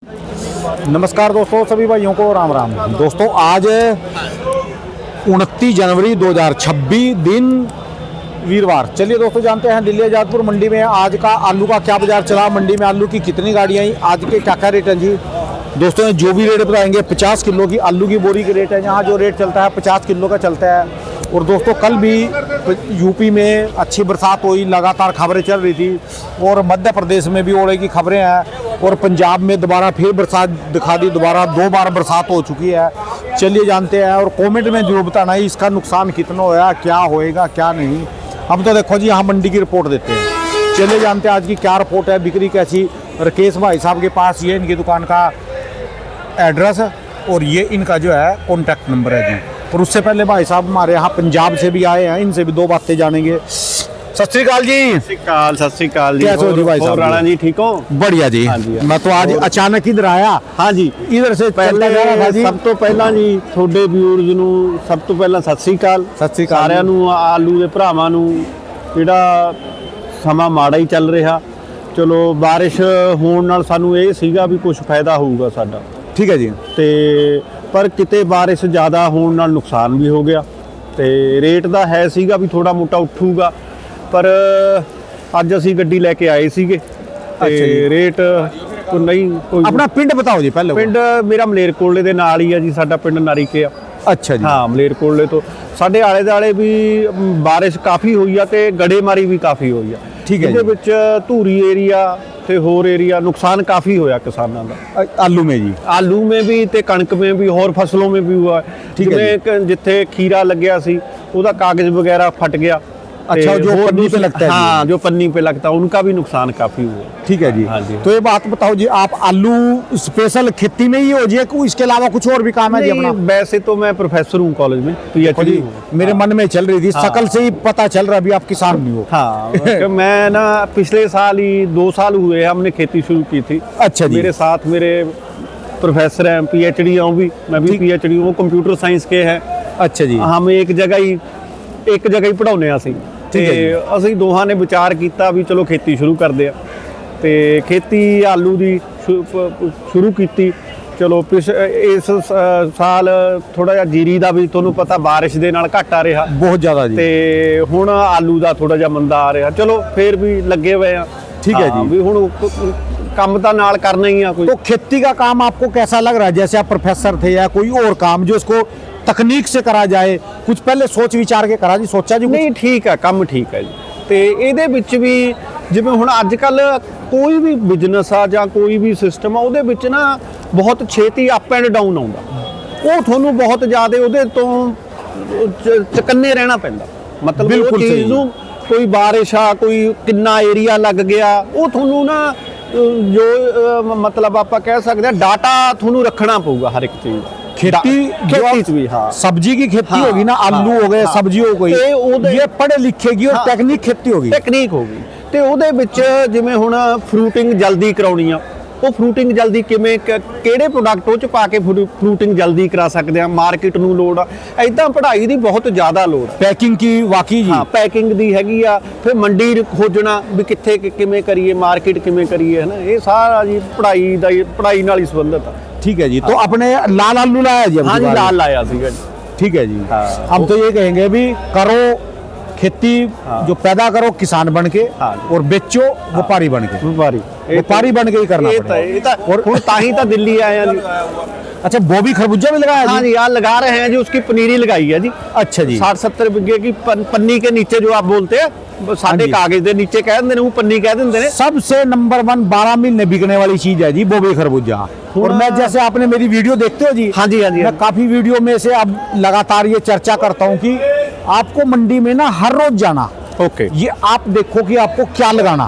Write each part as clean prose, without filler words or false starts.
नमस्कार दोस्तों, सभी भाइयों को राम राम। दोस्तों आज 29 जनवरी 2026 दिन वीरवार। चलिए दोस्तों जानते हैं दिल्ली आजादपुर मंडी में आज का आलू का क्या बाजार चला, मंडी में आलू की कितनी गाड़ियाँ आई, आज के क्या क्या रेट हैं जी। दोस्तों जो भी रेट बताएंगे 50 किलो की आलू की बोरी के रेट है, यहाँ जो रेट चलता है 50 किलो का चलता है। और दोस्तों कल भी यूपी में अच्छी बरसात हुई, लगातार खबरें चल रही थी और मध्य प्रदेश में भी ओले की खबरें हैं और पंजाब में दोबारा फिर बरसात दिखा दी, दोबारा 2 बार बरसात हो चुकी है। चलिए जानते हैं और कमेंट में जरूर बताना इसका नुकसान कितना होया, क्या होएगा क्या नहीं। हम तो देखो जी यहाँ मंडी की रिपोर्ट देते हैं। चलिए जानते हैं आज की क्या रिपोर्ट है, बिक्री कैसी। राकेश भाई साहब के पास ये इनकी दुकान का एड्रेस और ये इनका जो है कॉन्टैक्ट नंबर है जी। और उससे पहले भाई साहब हमारे यहाँ पंजाब से भी आए हैं, इनसे भी 2 बातें जानेंगे। सत श्री अकाल जी। सत श्री अकाल जी। कैसे हो जी भाई साहब? राणा जी ठीक हो? बढ़िया जी। मैं तो आज अचानक इधर आया। हाँ जी, इधर से पहले सब तो पहला जी ਤੁਹਾਡੇ ਵਿਊਅਰਸ ਨੂੰ ਸਭ ਤੋਂ ਪਹਿਲਾਂ ਸਤਿ ਸ੍ਰੀ ਅਕਾਲ। ਸਾਰਿਆਂ ਨੂੰ ਆਲੂ ਦੇ ਭਰਾਵਾਂ ਨੂੰ ਜਿਹੜਾ ਸਮਾਂ ਮਾੜਾ ਹੀ ਚੱਲ ਰਿਹਾ, ਚਲੋ ਬਾਰਿਸ਼ ਹੋਣ ਨਾਲ ਸਾਨੂੰ ਇਹ ਸੀਗਾ ਵੀ ਕੁਝ ਫਾਇਦਾ ਹੋਊਗਾ ਸਾਡਾ। ਠੀਕ ਹੈ ਜੀ। ਤੇ ਪਰ ਕਿਤੇ ਬਾਰਿਸ਼ ਜ਼ਿਆਦਾ ਹੋਣ ਨਾਲ ਨੁਕਸਾਨ ਵੀ ਹੋ ਗਿਆ ਤੇ ਰੇਟ ਦਾ ਹੈ ਸੀਗਾ ਵੀ ਥੋੜਾ ਮੋਟਾ ਉੱਠੂਗਾ, ਪਰ ਅੱਜ ਅਸੀਂ ਗੱਡੀ ਲੈ ਕੇ ਆਏ ਸੀਗੇ ਤੇ ਰੇਟ ਨਹੀਂ ਕੋਈ। ਆਪਣਾ ਪਿੰਡ ਬਤਾਓ ਜੀ ਪਹਿਲੇ। ਪਿੰਡ ਮੇਰਾ ਮਲੇਰਕੋਟਲੇ ਦੇ ਨਾਲ ਹੀ ਆ ਜੀ, ਸਾਡਾ ਪਿੰਡ ਨਾਰੀਕੇ ਆ। ਅੱਛਾ ਜੀ। ਹਾਂ, ਮਲੇਰਕੋਟਲੇ ਤੋਂ ਸਾਡੇ ਆਲੇ ਦੁਆਲੇ ਵੀ ਬਾਰਿਸ਼ ਕਾਫੀ ਹੋਈ ਆ ਤੇ ਗੜੇਮਾਰੀ ਵੀ ਕਾਫੀ ਹੋਈ ਆ। ਠੀਕ ਹੈ। ਇਹਦੇ ਵਿੱਚ ਧੂਰੀ ਏਰੀਆ ਤੇ ਹੋਰ ਏਰੀਆ नुकसान काफ़ी होया किसानों का। आलू में जी, आलू में भी ते कणक में भी और फसलों में भी हुआ। जिवें जिथे खीरा लग्या सी उहदा कागज वगैरह फट गया। अच्छा, जो पन्नी पे लगता है। हाँ, जो पन्नी पे लगता है उनका भी नुकसान काफ़ी हुआ। ठीक है जी। हाँ जी। तो ये बात बताओ जी, आप आलू स्पेशल खेती में ही हो जी, इसके अलावा कुछ और भी काम है जी अपना? वैसे तो मैं प्रोफेसर हूँ कॉलेज में, PhD। मेरे मन में चल रही थी, शकल से ही पता चल रहा अभी आप किसान नहीं हो। हाँ मैं ना पिछले साल ही 2 साल हुए हमने खेती शुरू की थी। अच्छा जी। मेरे साथ मेरे प्रोफेसर हैं, PhD हूँ भी, मैं भी PhD हूँ, कंप्यूटर साइंस के हैं। अच्छा जी। हम एक जगह ही पढ़ाउने ਅਸੀਂ ਤੇ ਅਸੀਂ ਦੋਹਾਂ ਨੇ ਵਿਚਾਰ ਕੀਤਾ ਵੀ ਚਲੋ ਖੇਤੀ ਸ਼ੁਰੂ ਕਰਦੇ ਆ ਤੇ ਖੇਤੀ ਆਲੂ ਦੀ ਸ਼ੁਰੂ ਕੀਤੀ। ਚਲੋ ਇਸ ਸਾਲ ਥੋੜਾ ਜਿਹਾ ਜੀਰੀ ਦਾ ਵੀ ਤੁਹਾਨੂੰ ਪਤਾ ਬਾਰਿਸ਼ ਦੇ ਨਾਲ ਘੱਟ ਆ ਰਿਹਾ ਬਹੁਤ ਜ਼ਿਆਦਾ ਜੀ, ਤੇ ਹੁਣ ਆਲੂ ਦਾ ਥੋੜਾ ਜਿਹਾ ਮੰਦਾ ਆ ਰਿਹਾ। ਚਲੋ ਫੇਰ ਵੀ ਲੱਗੇ ਹੋਏ ਆ। ठीक है जी। भी ਹੁਣ ਕੰਮ ਤਾਂ ਨਾਲ करना ही है कोई। तो खेती का काम आपको कैसा लग रहा है? जैसे आप प्रोफेसर थे या कोई और काम जो इसको तकनीक से करा जाए, कुछ पहले सोच विचार के करा जी, सोचा जी? नहीं ठीक है, ਕੰਮ ਠੀਕ ਹੈ ਜੀ। ਤੇ ਇਹਦੇ ਵਿੱਚ ਵੀ ਜਿਵੇਂ ਹੁਣ ਅੱਜ ਕੱਲ ਕੋਈ ਵੀ ਬਿਜ਼ਨਸ ਆ ਜਾਂ ਕੋਈ ਵੀ ਸਿਸਟਮ ਆ, ਉਹਦੇ ਵਿੱਚ ਨਾ ਬਹੁਤ ਛੇਤੀ ਅਪ ਐਂਡ ਡਾਊਨ ਆਉਂਦਾ। ਉਹ ਤੁਹਾਨੂੰ ਬਹੁਤ ਜ਼ਿਆਦਾ ਉਹਦੇ ਤੋਂ ਚਕੰਨੇ ਰਹਿਣਾ ਪੈਂਦਾ। ਮਤਲਬ ਉਹ ਚੀਜ਼ ਨੂੰ ਕੋਈ ਬਾਰਿਸ਼ ਆ, ਕੋਈ ਕਿੰਨਾ ਏਰੀਆ ਲੱਗ ਗਿਆ, ਉਹ ਤੁਹਾਨੂੰ ਨਾ ਜੋ ਮਤਲਬ ਆਪਾਂ ਕਹਿ ਸਕਦੇ ਆ ਡਾਟਾ ਤੁਹਾਨੂੰ ਰੱਖਣਾ ਪਊਗਾ ਹਰ ਇੱਕ ਚੀਜ਼ ਦਾ। खेती भी, हाँ। सब्जी की खेती होगी ना, आलू हो गए, सब्जी हो गई, ये पढ़े लिखेगी और टेक्निक खेती होगी। टेक्निक होगी ਤੇ ਉਹਦੇ ਵਿੱਚ ਜਿਵੇਂ ਹੁਣ ਫਰੂਟਿੰਗ ਜਲਦੀ ਕਰਾਉਣੀ ਆ, ਉਹ ਫਰੂਟਿੰਗ ਜਲਦੀ ਕਿਵੇਂ, ਕਿਹੜੇ ਪ੍ਰੋਡਕਟ ਉਹ ਚ ਪਾ ਕੇ ਫਰੂਟਿੰਗ ਜਲਦੀ ਕਰਾ ਸਕਦੇ ਆ, ਮਾਰਕੀਟ ਨੂੰ ਲੋੜ ਆ। ਐਦਾਂ ਪੜ੍ਹਾਈ ਦੀ ਬਹੁਤ ਜ਼ਿਆਦਾ ਲੋੜ ਹੈ। ਪੈਕਿੰਗ ਕੀ ਵਾਕਈ ਜੀ। ਹਾਂ, ਪੈਕਿੰਗ ਦੀ ਹੈਗੀ ਆ, ਫਿਰ ਮੰਡੀ ਖੋਜਣਾ ਵੀ ਕਿੱਥੇ ਕਿਵੇਂ ਕਰੀਏ, ਮਾਰਕੀਟ ਕਿਵੇਂ ਕਰੀਏ, ਹੈ ਨਾ। ਇਹ ਸਾਰਾ ਜੀ ਪੜ੍ਹਾਈ ਨਾਲ ਹੀ ਸੰਬੰਧਿਤ ਆ। ठीक है जी। तो अपने लाल आलू लाया जी? हाँ जी, लाल लाया सीगा। ठीक है जी। हाँ। हम तो ये कहेंगे भी करो खेती, जो पैदा करो किसान बन के, और बेचो व्यापारी बन के। व्यापारी बन के ही करना पड़ेगा। और ताही तो दिल्ली आए हैं जी। अच्छा, वो भी खरबूजा भी लगाया? हाँ जी, यहाँ लगा रहे हैं जी, उसकी पनीरी लगाई है जी। अच्छा जी। 60-70 बीघे की पन्नी के नीचे जो आप बोलते हैं, साढ़े कागज के नीचे कह देंगे, वो पन्नी कह देंगे। सबसे नंबर 1 12 महीने बिकने वाली चीज है जी बोबी खरबूजा। और मैं जैसे आपने मेरी वीडियो देखते हो जी? हाँ जी, हाँ जी। मैं काफी वीडियो में से अब लगातार ये चर्चा करता हूँ कि आपको मंडी में ना हर रोज जाना। ओके। ये आप देखो कि आपको क्या लगाना।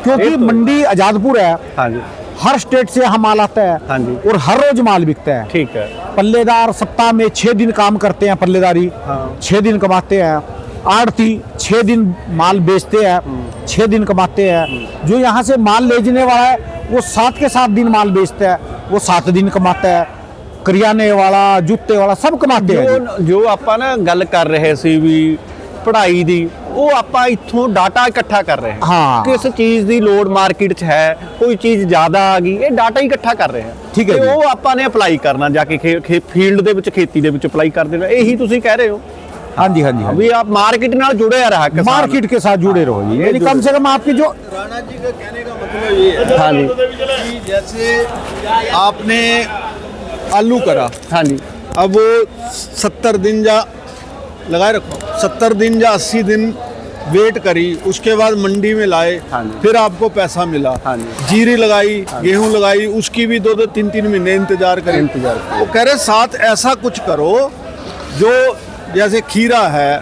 क्योंकि मंडी आजादपुर है। हाँ जी। हर स्टेट से यहाँ माल आता है। हाँ जी। और हर रोज माल बिकता है। ठीक है। पल्लेदार सप्ताह में 6 दिन काम करते हैं, पल्लेदारी 6 दिन कमाते हैं। आड़ती 6 दिन माल बेचते हैं, 6 दिन कमाते हैं। जो यहाँ से माल ले जाने वाला है वो 7 के 7 दिन माल बेचता है, वो 7 दिन कमाता है। करियाने वाला, जूते वाला सब कमाते हैं। जो ਆਪਾਂ ਨਾ ਗੱਲ ਕਰ ਰਹੇ ਸੀ ਵੀ ਪੜ੍ਹਾਈ ਦੀ ਉਹ ਆਪਾਂ ਇੱਥੋਂ ਡਾਟਾ ਇਕੱਠਾ ਕਰ ਰਹੇ ਹਾਂ ਹਾਂ। ਕਿਸ ਚੀਜ਼ ਦੀ ਲੋੜ ਮਾਰਕੀਟ 'ਚ ਹੈ, ਕੋਈ ਚੀਜ਼ ਜ਼ਿਆਦਾ ਆ ਗਈ, ਇਹ ਡਾਟਾ ਹੀ ਇਕੱਠਾ ਕਰ ਰਹੇ ਹਾਂ। ਠੀਕ ਹੈ ਤੇ ਜੀ। ਉਹ ਆਪਾਂ ਨੇ ਅਪਲਾਈ ਕਰਨਾ ਜਾ ਕੇ ਫੀਲਡ ਦੇ ਵਿੱਚ, ਖੇਤੀ ਦੇ ਵਿੱਚ ਅਪਲਾਈ ਕਰ ਦੇਣਾ। ਇਹੀ ਤੁਸੀਂ ਕਹਿ ਰਹੇ ਹੋ हाँ जी हाँ जी हाँ जी। ਵੀ ਆਪ ਮਾਰਕੀਟ ਨਾਲ ਜੁੜਿਆ ਰਹਾ किसान। मार्केट के साथ जुड़े रहो जी, यानी कम से कम आपकी जो राणा जी का कहने का मतलब ये है हाँ जी कि जैसे आपने आलू करा, हाँ जी अब वो 70 दिन या लगाए रखो, 70 दिन या 80 दिन वेट करी, उसके बाद मंडी में लाए, हाँ जी। फिर आपको पैसा मिला, हाँ जी। जीरी लगाई, गेहूं लगाई, उसकी भी 2-2 3-3 महीने इंतजार करी। इंतजार किया। वो कह रहे साथ ऐसा कुछ करो जो जैसे खीरा है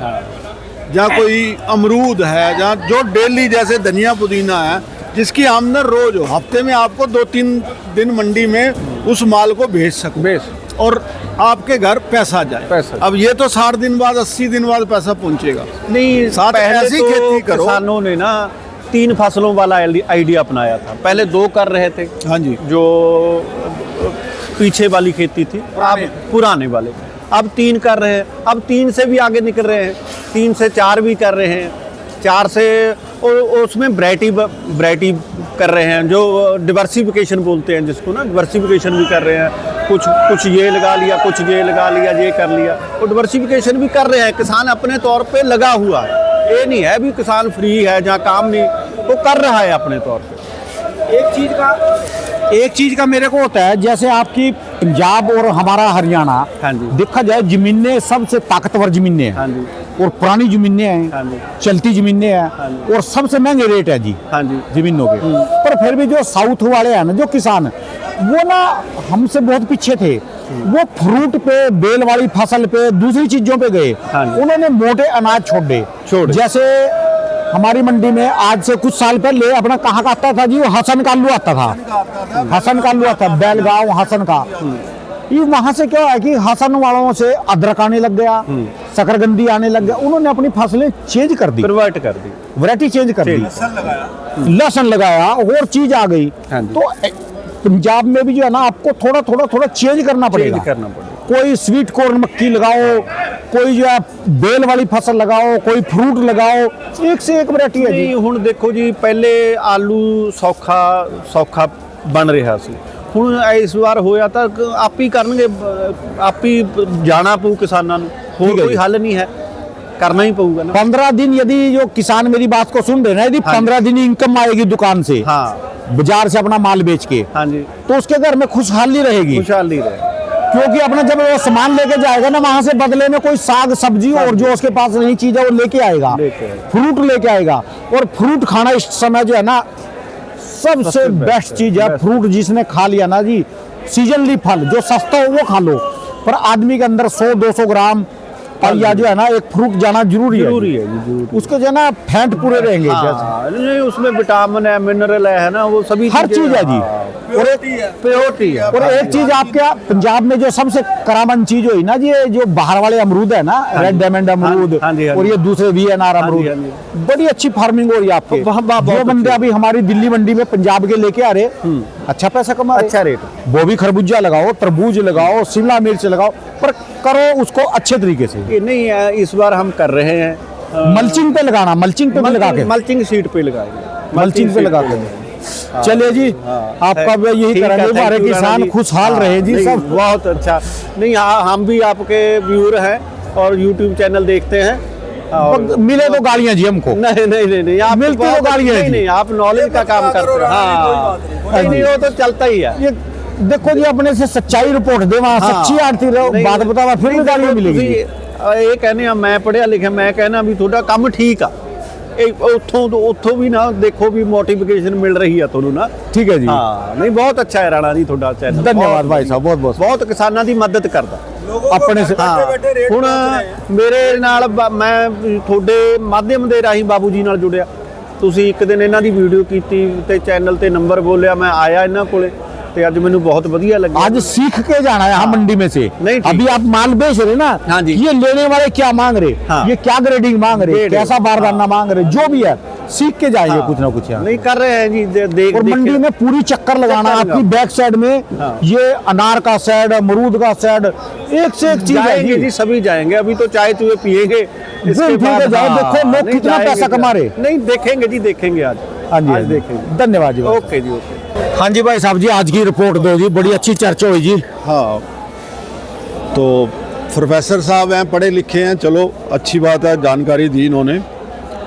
या कोई अमरूद है, जहाँ जो डेली जैसे धनिया पुदीना है, जिसकी आमदन रोज हो, हफ्ते में आपको 2-3 दिन मंडी में उस माल को भेज सको और आपके घर पैसा जाए। पैसा। अब ये तो 60 दिन बाद 80 दिन बाद पैसा पहुंचेगा। नहीं, साथ पहले ऐसी तो खेती करो। किसानों ने ना 3 फसलों वाला आइडिया अपनाया था। पहले 2 कर रहे थे, हाँ जी। जो पीछे वाली खेती थी, अब पुराने वाले, अब 3 कर रहे हैं। अब 3 से भी आगे निकल रहे हैं, 3 से 4 भी कर रहे हैं, 4 से और उसमें वैरायटी कर रहे हैं, जो डिवर्सिफिकेशन बोलते हैं जिसको ना, डिवर्सिफिकेशन भी कर रहे हैं। कुछ ये लगा लिया, कुछ ये लगा लिया, ये कर लिया, और डिवर्सिफिकेशन भी कर रहे हैं। किसान अपने तौर पे लगा हुआ है, ये नहीं है भी किसान फ्री है जहाँ काम नहीं, वो कर रहा है अपने तौर पे। एक चीज का मेरे को होता है, जैसे आपकी पंजाब और हमारा हरियाणा, हाँ जी। देखा जाए जमीनें सबसे ताकतवर जमीनें हैं, हाँ जी और पुरानी जमीनें हैं, हाँ जी। चलती जमीनें हाँ हैं, जी। और सबसे महंगे रेट है जी हाँ जी जमीनों के। पर फिर भी जो साउथ वाले हैं ना, जो किसान, वो ना हमसे बहुत पीछे थे। वो फ्रूट पे, बेल वाली फसल पे, दूसरी चीजों पे गए। हाँ जी। उन्होंने मोटे अनाज छोड़ छोड़े। जैसे हमारी मंडी में आज से कुछ साल पहले अपना कहाँ का आता था जी, वो हसन का आलू आता था, हसन का आलू आता, बेलगांव हसन का। ये वहां से क्या है कि हसन वालों से अदरक आने लग गया, शकरकंदी आने लग गया। उन्होंने अपनी फसलें चेंज कर दी, कन्वर्ट कर दी। वैरायटी चेंज कर दी, लहसुन लगाया, और चीज आ गई। हाँ जी। तो पंजाब में भी जो है ना, आपको थोड़ा थोड़ा थोड़ा चेंज करना पड़ेगा। चेंज करना पड़ेगा। कोई स्वीट कॉर्न मक्की लगाओ, कोई जो है बेल वाली फसल लगाओ, कोई फ्रूट लगाओ, एक से एक वैरायटी है जी। नहीं, ਹੁਣ ਦੇਖੋ ਜੀ, ਪਹਿਲੇ ਆਲੂ ਸੌਖਾ ਬਣ ਰਿਹਾ ਸੀ। ਹੁਣ ਇਸ ਵਾਰ ਹੋਇਆ ਤਾਂ ਆਪ ਹੀ ਕਰਨਗੇ, ਆਪ ਹੀ ਜਾਣਾ ਪਊ किसानों ਨੂੰ, ਹੋਰ ठीक है ਕੋਈ जी। ਹੱਲ नहीं है, करना ही पऊगा ना। 15 दिन यदि जो किसान मेरी बात को सुन रहे हैं, यदि 15 दिन इनकम आएगी दुकान से, हाँ बाजार से अपना माल बेच के, हाँ जी, तो उसके घर में खुशहाली रहेगी। खुशहाली रहे। क्योंकि अपना जब वो सामान लेके जाएगा ना, वहां से बदले में कोई साग सब्जी और जो उसके पास नई चीज है वो लेके आएगा, लेके आएगा। फ्रूट लेके आएगा। और फ्रूट खाना इस समय जो है ना, सबसे बेस्ट चीज है। बेस्ट। फ्रूट जिसने खा लिया ना जी, सीजनली फल जो सस्ता हो वो खा लो, पर आदमी के अंदर 100-200 ग्राम और या जो है ना, एक फ्रूट जाना जरूरी है जरूरी है जी, जरूरी। उसको जो है ना फैट पूरे रहेंगे। हाँ, नहीं, उसमें विटामिन है, मिनरल है ना, वो सभी हर चीज है जी। और एक प्योरिटी है। और एक चीज आपके पंजाब में जो सबसे करामंद चीज हुई ना जी, ये जो बाहर वाले अमरूद है ना, रेड डायमंड अमरूद, हाँ जी, हाँ और जी। ये दूसरे VNR हाँ जी, हाँ अमरूद, बड़ी अच्छी फार्मिंग हो रही है आपके। बहुत जो बंदे अच्छी। अभी हमारी दिल्ली मंडी में पंजाब के लेके आ रहे, अच्छा पैसा कमा रहे। अच्छा रेट। वो भी खरबूजा लगाओ, तरबूज लगाओ, शिमला मिर्च लगाओ, पर करो उसको अच्छे तरीके से। ये नहीं है, इस बार हम कर रहे हैं मल्चिंग पे लगाना, मल्चिंग पे भी लगा के, मल्चिंग सीट पे लगाएंगे, मल्चिंग पे लगा के। चलिए जी, आपका भी यही ठीक है, करेंगे, thank हमारे you, राणा किसान जी। खुशहाल हाँ, रहे जी नहीं, सब। बहुत अच्छा। नहीं, हाँ, हम भी आपके व्यूअर हैं और YouTube चैनल देखते हैं। और मिले तो गालियां जी हमको। नहीं नहीं नहीं नहीं, आप मिलती बहुत- तो गालियां नहीं जी। नहीं, आप नॉलेज का काम करते हैं। हाँ, नहीं नहीं, वो तो चलता ही है। ये देखो जी, अपने से सच्चाई रिपोर्ट दे, वहाँ हाँ। सच्ची आरती रहो, नहीं, बात बतावा, फिर भी गालियां मिलेगी जी। ਇਹ ਕਹਿੰਦੇ ਆ ਮੈਂ ਪੜਿਆ ਲਿਖਿਆ, ਮੈਂ ਕਹਿਣਾ ਵੀ ਤੁਹਾਡਾ ਕੰਮ ਠੀਕ ਆ, ਇਹ ਉੱਥੋਂ ਵੀ ਨਾ ਦੇਖੋ ਵੀ ਮੋਟੀਵੇਸ਼ਨ ਮਿਲ ਰਹੀ ਆ ਤੁਹਾਨੂੰ ਨਾ। ठीक है जी, ਹਾਂ, ਨਹੀਂ, ਬਹੁਤ ਅੱਛਾ ਹੈ ਰਾਣਾ ਜੀ ਤੁਹਾਡਾ ਚੈਨਲ। धन्यवाद भाई साहब, बहुत बहुत। ਬਹੁਤ ਕਿਸਾਨਾਂ ਦੀ ਮਦਦ ਕਰਦਾ। अपने से ਹਾਂ, ਹੁਣ ਮੇਰੇ ਨਾਲ ਮੈਂ ਤੁਹਾਡੇ ਮਾਧਿਅਮ ਦੇ ਰਾਹੀਂ ਬਾਬੂ ਜੀ ਨਾਲ ਜੁੜਿਆ। ਤੁਸੀਂ ਇੱਕ ਦਿਨ ਇਹਨਾਂ ਦੀ ਵੀਡੀਓ ਕੀਤੀ ਤੇ ਚੈਨਲ ਤੇ ਨੰਬਰ ਬੋਲਿਆ, ਮੈਂ ਆਇਆ ਇਹਨਾਂ ਕੋਲੇ ਤੇ ਅੱਜ ਮੈਨੂੰ ਬਹੁਤ ਵਧੀਆ ਲੱਗਿਆ। आज सीख के जाना है यहाँ मंडी में से। नहीं, ठीक। अभी आप माल बेच रहे ना, हाँ जी। ये लेने वाले क्या मांग रहे, हाँ। ये क्या ग्रेडिंग मांग रहे, ग्रेड। कैसा बारदाना मांग रहे, जो भी है सीख के जाएंगे कुछ ना कुछ यहाँ नहीं कर रहे हैं जी, देख और मंडी में पूरी चक्कर लगाना चक्कर आपकी बैक साइड में हाँ। ये अनार का साइड, अमरूद का साइड, एक से एक चीज है जाएंगे जी, सभी जाएंगे। अभी तो चाय चुए पिएंगे, इसके ठीक है, जाओ, देखो लोग नहीं कितना जाएंगे पैसा कमा रहे। नहीं देखेंगे जी, देखेंगे आज। हाँ जी, आज हाँ जी। देखेंगे। धन्यवाद जी। ओके जी, ओके। हाँ जी भाई साहब जी, आज की रिपोर्ट दो जी, बड़ी अच्छी चर्चा हुई जी। हाँ, तो प्रोफेसर साहब हैं, पढ़े लिखे हैं, चलो अच्छी बात है, जानकारी दी इन्होंने।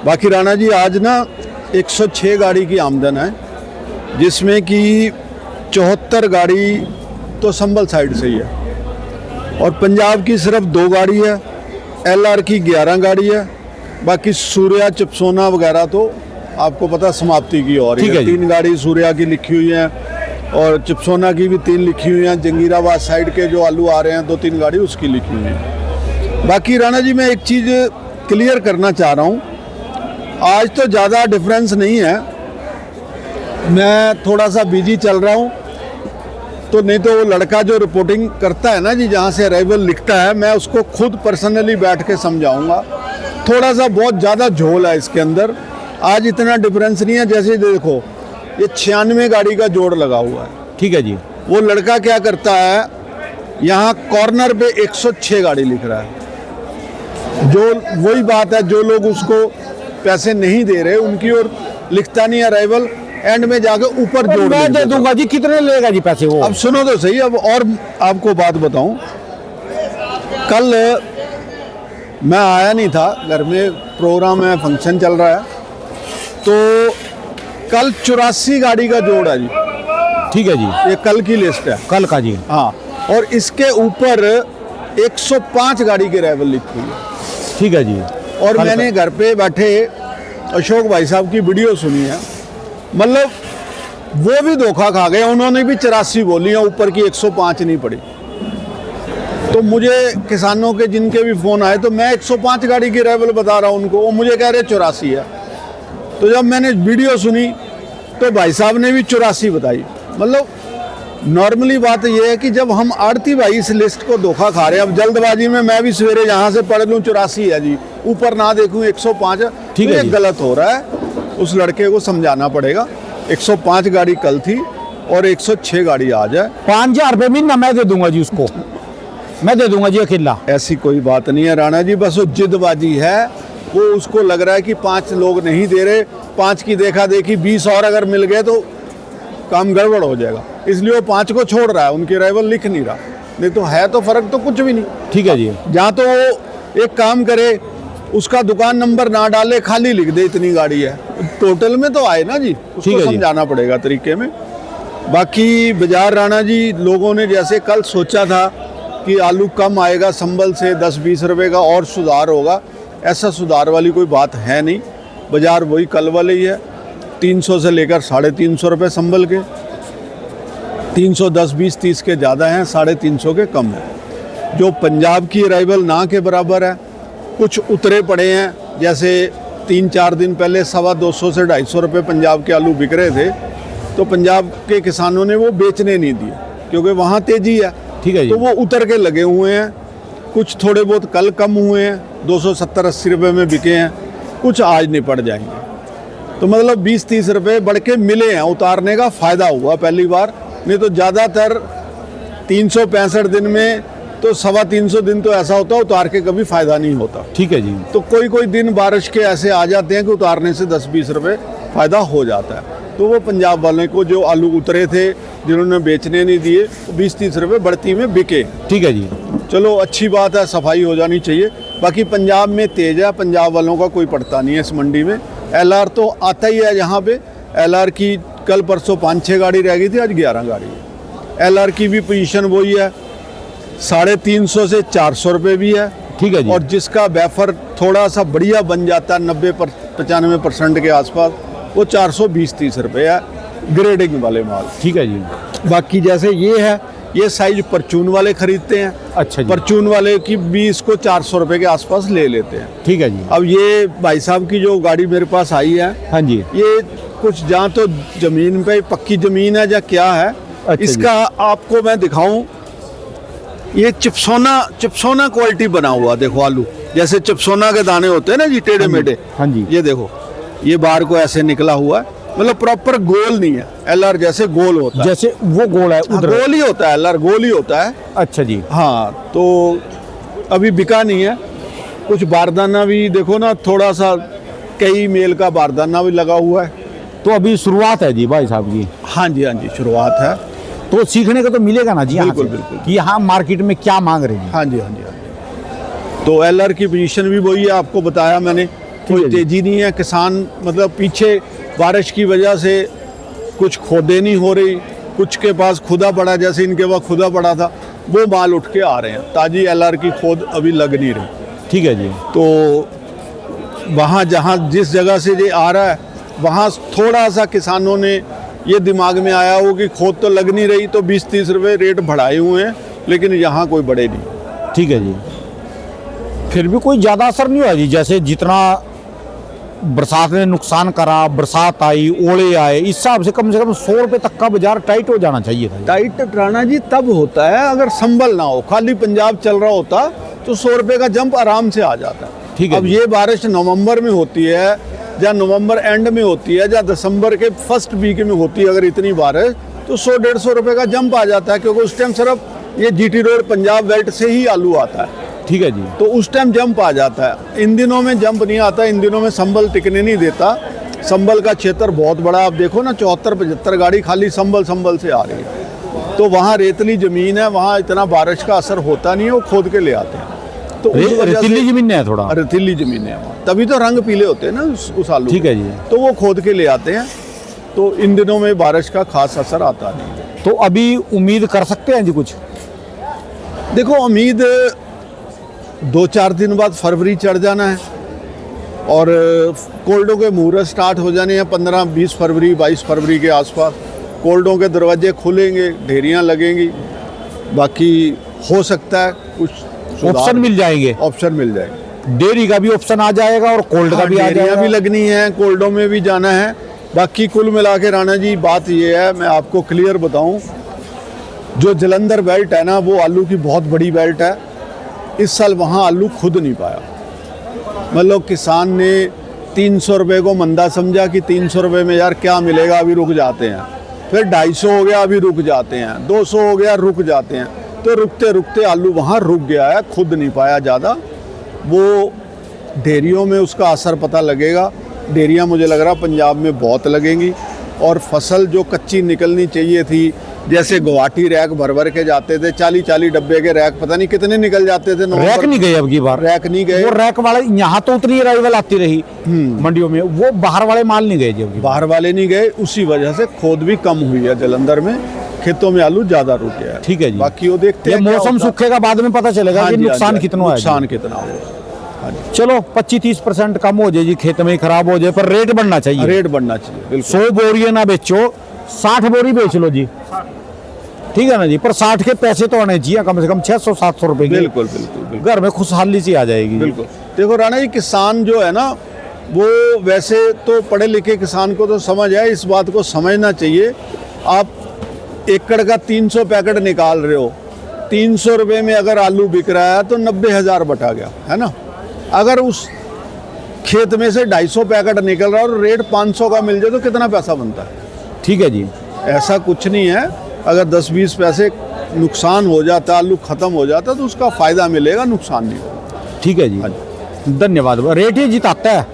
बाकी राणा जी, आज ना 106 गाड़ी की आमदन है, जिसमें कि 74 गाड़ी तो संभल साइड से ही है और पंजाब की सिर्फ 2 गाड़ी है, LR की 11 गाड़ी है। बाकी सूर्या, चिपसोना वगैरह तो आपको पता समाप्ति की और ठीक है जी। 3 गाड़ी सूर्या की लिखी हुई हैं और चिपसोना की भी 3 लिखी हुई हैं। जंगीराबाद साइड के जो आलू आ रहे हैं 2-3 गाड़ी उसकी लिखी हुई हैं। बाकी राणा जी, मैं एक चीज़ क्लियर करना चाह रहा हूँ, आज तो ज़्यादा डिफरेंस नहीं है, मैं थोड़ा सा बिजी चल रहा हूँ, तो नहीं तो वो लड़का जो रिपोर्टिंग करता है ना जी, जहाँ से अराइवल लिखता है, मैं उसको खुद पर्सनली बैठ के समझाऊंगा। थोड़ा सा बहुत ज़्यादा झोल है इसके अंदर, आज इतना डिफरेंस नहीं है। जैसे देखो, ये 96 गाड़ी का जोड़ लगा हुआ है। ठीक है जी। वो लड़का क्या करता है, यहाँ कॉर्नर पे 106 गाड़ी लिख रहा है। जो वही बात है, जो लोग उसको पैसे नहीं दे रहे उनकी ओर लिखता नहीं अराइवल, एंड में जाके ऊपर जोड़ मैं लिख दे देता। दूंगा जी, कितने लेगा जी पैसे वो? अब सुनो तो सही, अब और आपको बात बताऊं, कल मैं आया नहीं था, घर में प्रोग्राम है, फंक्शन चल रहा है, तो कल 84 गाड़ी का जोड़ है जी। ठीक है जी, ये कल की लिस्ट है। कल का जी। हाँ, और इसके ऊपर 105 गाड़ी की अराइवल लिखी हुई है। ठीक है जी। और कल मैंने घर पे बैठे अशोक भाई साहब की वीडियो सुनी है, मतलब वो भी धोखा खा गए, उन्होंने भी 84 बोली है, ऊपर की 105 नहीं पड़ी। तो मुझे किसानों के जिनके भी फ़ोन आए, तो मैं 105 गाड़ी की अराइवल बता रहा हूँ उनको, वो मुझे कह रहे 84 है। तो जब मैंने वीडियो सुनी तो भाई साहब ने भी 84 बताई। मतलब नॉर्मली बात यह है कि जब हम आड़ती भाई इस लिस्ट को धोखा खा रहे हैं, अब जल्दबाजी में मैं भी सवेरे यहाँ से पढ़ लूँ 84 है जी, ऊपर ना देखूँ 105 है, ठीक तो है ये जी। गलत हो रहा है। उस लड़के को समझाना पड़ेगा, 105 गाड़ी कल थी और 106 गाड़ी आज है। 5000 रुपये महीना मैं दे दूंगा जी उसको, मैं दे दूंगा जी अकेला। ऐसी कोई बात नहीं है राणा जी, बस वो जिदबाजी है। वो उसको लग रहा है कि 5 लोग नहीं दे रहे, 5 की देखा देखी 20 और अगर मिल गए तो काम गड़बड़ हो जाएगा, इसलिए वो 5 को छोड़ रहा है, उनकी अराइवल लिख नहीं रहा। नहीं तो है तो फर्क तो कुछ भी नहीं। ठीक है जी। जहाँ तो वो एक काम करे, उसका दुकान नंबर ना डाले, खाली लिख दे इतनी गाड़ी है, टोटल में तो आए ना जी, ठीक उसको है जी। समझाना पड़ेगा तरीके में। बाकी बाजार राणा जी, लोगों ने जैसे कल सोचा था कि आलू कम आएगा संभल से, 10-20 रुपए का और सुधार होगा, ऐसा सुधार वाली कोई बात है नहीं। बाजार वही कल वाले ही है, 300 से लेकर 350 रुपये संभल के, 310, 20, 30 के ज़्यादा हैं, 350 के कम है। जो पंजाब की अराइवल ना के बराबर है, कुछ उतरे पड़े हैं, जैसे 3-4 दिन पहले 250 से 250 रुपये पंजाब के आलू बिक रहे थे, तो पंजाब के किसानों ने वो बेचने नहीं दिए क्योंकि वहाँ तेज़ी है। ठीक है जी। तो वो उतर के लगे हुए हैं। कुछ थोड़े बहुत कल कम हुए हैं, 270-80 रुपये में बिके हैं, कुछ आज निपट जाएंगे। तो मतलब 20-30 रुपये बढ़ के मिले हैं, उतारने का फ़ायदा हुआ पहली बार। नहीं तो ज़्यादातर 365 दिन में तो 325 दिन तो ऐसा होता है उतार के कभी फ़ायदा नहीं होता। ठीक है जी। तो कोई कोई दिन बारिश के ऐसे आ जाते हैं कि उतारने से 10-20 रुपये फ़ायदा हो जाता है। तो वो पंजाब वाले को जो आलू उतरे थे, जिन्होंने बेचने नहीं दिए, 20-30 रुपये बढ़ती में बिके। ठीक है जी। चलो अच्छी बात है, सफाई हो जानी चाहिए। बाकी पंजाब में तेज है, पंजाब वालों का कोई पड़ता नहीं है इस मंडी में। LR तो आता ही है यहाँ पे। LR की कल परसों 5-6 गाड़ी रह गई थी, आज 11 गाड़ी है। LR की भी पोजीशन वही है, 350 से 400 रुपये भी है। ठीक है जी। और जिसका वेफर थोड़ा सा बढ़िया बन जाता है 90-95% के आसपास, वो 420-30 रुपये है ग्रेडिंग वाले माल। ठीक है जी। बाकी जैसे ये है, ये साइज परचून वाले खरीदते हैं। अच्छा जी। परचून वाले की 20 को 400 रुपये के आसपास ले लेते हैं। ठीक है जी। अब ये भाई साहब की जो गाड़ी मेरे पास आई है, हाँ जी। ये कुछ जहाँ तो ज़मीन पे पक्की ज़मीन है या क्या है, अच्छा इसका आपको मैं दिखाऊं। ये चिपसोना क्वालिटी बना हुआ, देखो आलू जैसे चिपसोना के दाने होते हैं ना जी, टेढ़े मेढ़े। हाँ जी। ये देखो, ये बाहर को ऐसे निकला हुआ है, मतलब प्रॉपर गोल नहीं है। एलआर जैसे गोल होता है, जैसे वो गोल है हाँ, उधर। गोल ही होता है, एलआर गोल ही होता है। अच्छा जी। हाँ, तो अभी बिका नहीं है। कुछ बारदाना भी देखो ना, थोड़ा सा कई मेल का बारदाना भी लगा हुआ है। तो अभी शुरुआत है जी भाई साहब की। हाँ जी, हाँ जी, शुरुआत है। तो सीखने को तो मिलेगा ना जी यहाँ बिल्कुल, से, बिल्कुल। कि यहाँ मार्केट में क्या मांग रही है। हाँ जी, हाँ जी, हाँ जी। तो एलआर की पोजीशन भी वही है, आपको बताया मैंने। कोई है जी। तेजी नहीं है, किसान मतलब पीछे बारिश की वजह से कुछ खोदे नहीं हो रही, कुछ के पास खुदा पड़ा, जैसे इनके पास खुदा पड़ा था, वो माल उठ के आ रहे हैं। ताजी एलआर की खोद अभी लग नहीं रही। ठीक है जी। तो वहाँ जहाँ जिस जगह से ये आ रहा है, वहाँ थोड़ा सा किसानों ने ये दिमाग में आया हो कि खोद तो लग नहीं रही, तो 20-30 रुपए रेट बढ़ाए हुए हैं, लेकिन यहाँ कोई बढ़े नहीं। ठीक है जी। फिर भी कोई ज़्यादा असर नहीं हुआ जी, जैसे जितना बरसात ने नुकसान करा, बरसात आई, ओले आए, इस हिसाब से कम 100 रुपये तक का बाजार टाइट हो जाना चाहिए था। टाइट राणा जी तब होता है अगर संभल ना हो, खाली पंजाब चल रहा होता तो 100 रुपये का जंप आराम से आ जाता है। ठीक है अब जी। ये बारिश नवंबर में होती है, या नवंबर एंड में होती है, या दिसंबर के फर्स्ट वीक में होती है, अगर इतनी बारिश, तो 100-150 रुपये का जंप आ जाता है, क्योंकि उस टाइम सिर्फ ये जीटी रोड पंजाब बेल्ट से ही आलू आता है। ठीक है जी। तो उस टाइम जंप आ जाता है। इन दिनों में जंप नहीं आता, इन दिनों में संभल टिकने नहीं देता। संभल का क्षेत्र बहुत बड़ा, आप देखो ना 74-75 गाड़ी खाली संभल से आ रही है। तो वहाँ रेतली ज़मीन है, वहाँ इतना बारिश का असर होता नहीं है, वो खोद के ले आते हैं। तो उस वजह रेतीली से- जमीन है थोड़ा। रेतीली ज़मीन है वहाँ, तभी तो रंग पीले होते हैं ना उस आलू ठीक के। है जी। तो वो खोद के ले आते हैं। तो इन दिनों में बारिश का खास असर आता नहीं। तो अभी उम्मीद कर सकते हैं जी कुछ? देखो, उम्मीद 2-4 दिन बाद फरवरी चढ़ जाना है, और कोल्डों के मुहूर्त स्टार्ट हो जाने हैं 15-20 फरवरी 22 फरवरी के आसपास। कोल्डों के दरवाजे खुलेंगे, ढेरियां लगेंगी। बाकी हो सकता है कुछ ऑप्शन मिल जाएंगे, ऑप्शन मिल जाएंगे। डेयरी का भी ऑप्शन आ जाएगा और कोल्ड का भी आ डेयरियां जाएगा। भी लगनी है, कोल्डों में भी जाना है। बाकी कुल मिला के राणा जी बात ये है, मैं आपको क्लियर बताऊं, जो जलंधर बेल्ट है ना, वो आलू की बहुत बड़ी बेल्ट है। इस साल वहाँ आलू खुद नहीं पाया। मतलब किसान ने 300 रुपये को मंदा समझा कि 300 रुपये में यार क्या मिलेगा, अभी रुक जाते हैं। फिर 250 हो गया, अभी रुक जाते हैं। 200 हो गया, रुक जाते हैं। तो रुकते रुकते आलू वहाँ रुक गया है, खुद नहीं पाया ज़्यादा। वो डेयरियों में उसका असर पता लगेगा। डेयरियाँ मुझे लग रहा पंजाब में बहुत लगेंगी, और फसल जो कच्ची निकलनी चाहिए थी, जैसे गुवाहाटी रैक भर भर के जाते थे, 40-40 डब्बे के रैक पता नहीं कितने निकल जाते थे। रैक नहीं गए अब की बार, रैक नहीं गए। वो रैक वाले यहाँ तो उतनी अराइवल आती रही मंडियों में, वो बाहर वाले माल नहीं गए जी अब की बार। बाहर वाले नहीं गए, उसी वजह से खोद भी कम हुई है जलंधर में। खेतों में आलू ज्यादा रुक गया है। ठीक है जी। बाकी वो देखते ये हैं क्या मौसम होता है। सूखेगा, बाद में पता चलेगा हाँ कि जी, हाँ नुकसान जी, कितना हुआ है जी। नुकसान कितना हुआ। चलो 25-30% कम हो जाए जी, खेत में ही खराब हो जाए, पर रेट बढ़ना चाहिए। रेट बढ़ना चाहिए, बिल्कुल। 100 बोरी ना बेचो, 60 बोरी बेच लो जी, ठीक है ना जी, पर 60 के पैसे तो आने चाहिए कम से कम 600-700 रुपए के। बिल्कुल बिल्कुल बिल्कुल घर में खुशहाली सी आ जाएगी। बिल्कुल। देखो राणा जी, किसान जो है ना, वो वैसे तो पढ़े लिखे किसान को तो समझ है, इस बात को समझना चाहिए। आप एकड़ का 300 पैकेट निकाल रहे हो, 300 रुपये में अगर आलू बिक रहा है तो 90,000 बटा गया, है ना। अगर उस खेत में से 250 पैकेट निकल रहा है और रेट 500 का मिल जाए तो कितना पैसा बनता है? ठीक है जी। ऐसा कुछ नहीं है। अगर 10-20 पैसे नुकसान हो जाता, आलू ख़त्म हो जाता, तो उसका फ़ायदा मिलेगा, नुकसान नहीं होगा। ठीक है जी, धन्यवाद। रेट ही जिताता है,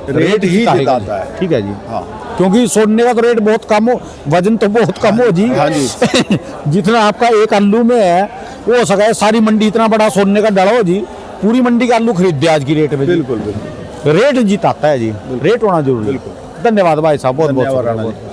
रेट ही जिताएगा जिताता जी। है। ठीक है जी। हाँ, क्योंकि सोने का तो रेट बहुत कम हो, वजन तो बहुत कम हो जी। हाँ जी। जितना आपका एक आलू में है, वो हो सका है सारी मंडी इतना बड़ा सोने का डला हो जी, पूरी मंडी का आलू खरीद दे आज की रेट में जी। बिल्कुल बिल्कुल। रेट जिताता है जी, रेट होना जरूरी है। बिल्कुल। धन्यवाद भाई साहब, बहुत बहुत धन्यवाद शुक्रिया। राणा जी।